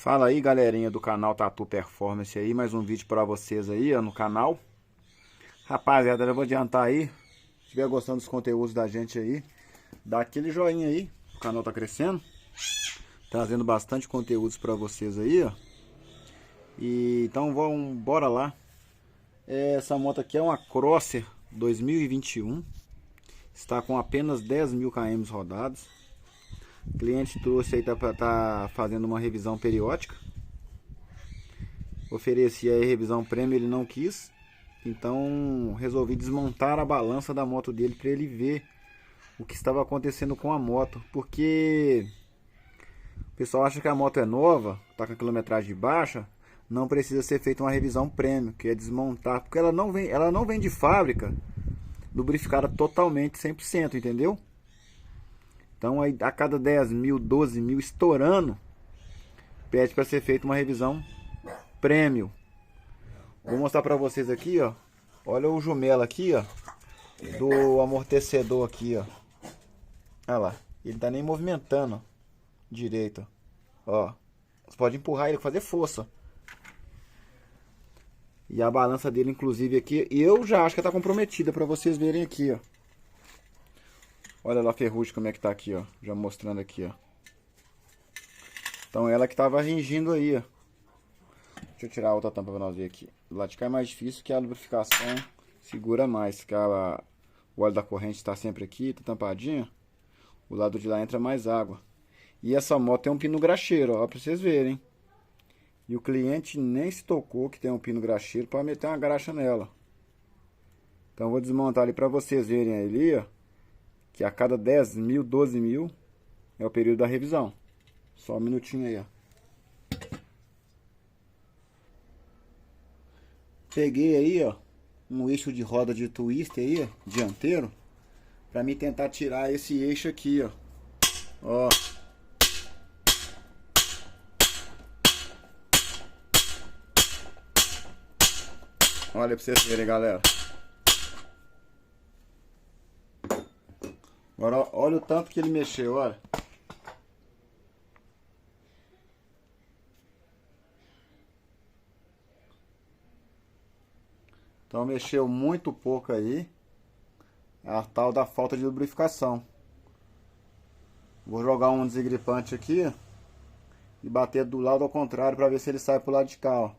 Fala aí, galerinha do canal Tatu Performance aí, mais um vídeo pra vocês aí, ó, no canal. Rapaziada, eu vou adiantar aí, se estiver gostando dos conteúdos da gente aí, dá aquele joinha aí, o canal tá crescendo, trazendo bastante conteúdos pra vocês aí, ó. E então bora lá. Essa moto aqui é uma Crosser 2021, está com apenas 10.000 km rodados. O cliente trouxe aí, tá fazendo uma revisão periódica. Ofereci aí revisão prêmio, ele não quis. Então resolvi desmontar a balança da moto dele para ele ver o que estava acontecendo com a moto. Porque o pessoal acha que a moto é nova, tá com a quilometragem baixa, não precisa ser feita uma revisão prêmio, que é desmontar. Porque ela não vem de fábrica lubrificada totalmente 100%, entendeu? Então aí a cada 10.000, 12.000 estourando, pede para ser feita uma revisão prêmio. Vou mostrar para vocês aqui, ó. Olha o jumelo aqui, ó, do amortecedor aqui, ó. Olha lá, ele tá nem movimentando direito, ó. Você pode empurrar ele, fazer força. E a balança dele, inclusive aqui, eu já acho que tá comprometida, para vocês verem aqui, ó. Olha lá a ferrugem como é que tá aqui, ó. Já mostrando aqui, ó. Então ela que tava ringindo aí, ó. Deixa eu tirar a outra tampa pra nós ver aqui. Do lado de cá é mais difícil, que a lubrificação segura mais. Que o óleo da corrente tá sempre aqui, tá tampadinho. O lado de lá entra mais água. E essa moto tem um pino graxeiro, ó, pra vocês verem. E o cliente nem se tocou que tem um pino graxeiro pra meter uma graxa nela. Então eu vou desmontar ali pra vocês verem ali, ó. Que a cada 10.000, 12.000 é o período da revisão. Só um minutinho aí, ó. Peguei aí, ó, um eixo de roda de twister aí, ó, dianteiro, pra mim tentar tirar esse eixo aqui, ó. Ó. Olha pra vocês verem, galera. Agora olha o tanto que ele mexeu, olha. Então mexeu muito pouco aí. A tal da falta de lubrificação. Vou jogar um desengripante aqui e bater do lado ao contrário para ver se ele sai pro lado de cá, ó.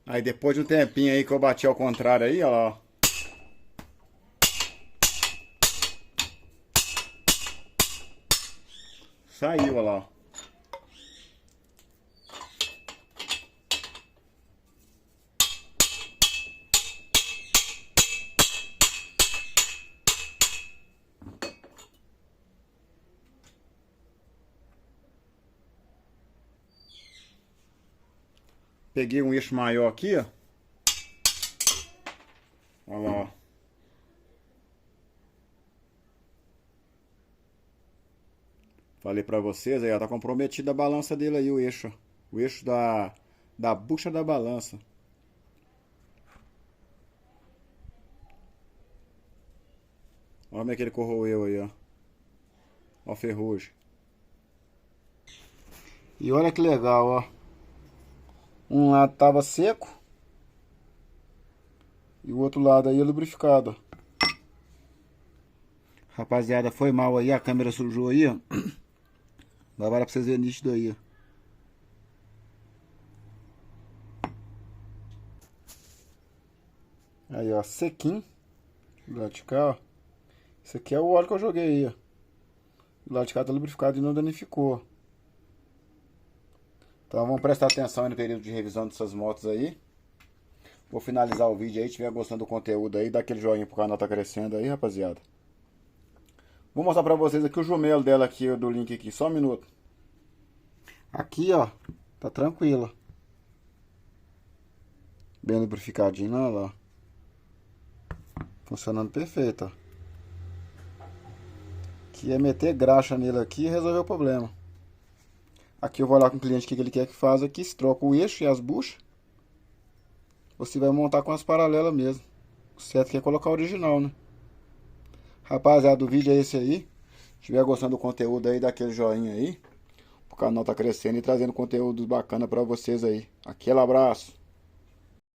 Aí depois de um tempinho aí que eu bati ao contrário aí, ó. Saiu, olha lá. Peguei um eixo maior aqui, ó. Olha lá, ó. Falei pra vocês, aí ó, tá comprometida a balança dele aí, o eixo. O eixo da bucha da balança. Olha como é que ele corroeu aí, ó. Ó a ferrugem. E olha que legal, ó. Um lado tava seco e o outro lado aí é lubrificado, ó. Rapaziada, foi mal aí, a câmera sujou aí, ó. Agora pra vocês verem nítido aí, ó. Aí, ó, sequinho. Do lado de cá, ó. Isso aqui é o óleo que eu joguei aí, ó. Do lado de cá tá lubrificado e não danificou. Então vamos prestar atenção aí no período de revisão dessas motos aí. Vou finalizar o vídeo aí. Se estiver gostando do conteúdo aí, dá aquele joinha pro canal tá crescendo aí, rapaziada. Vou mostrar pra vocês aqui o jumelo dela aqui, do link aqui. Só um minuto. Aqui, ó, tá tranquila. Bem lubrificadinho, olha lá. Funcionando perfeito, ó. Que é meter graxa nele aqui e resolver o problema. Aqui eu vou lá com o cliente o que ele quer que faça aqui. Se troca o eixo e as buchas. Você vai montar com as paralelas mesmo. O certo que é colocar o original, né? Rapaziada, o vídeo é esse aí. Se estiver gostando do conteúdo aí, dá aquele joinha aí. canal tá crescendo e trazendo conteúdo bacana para vocês aí. Aquele abraço.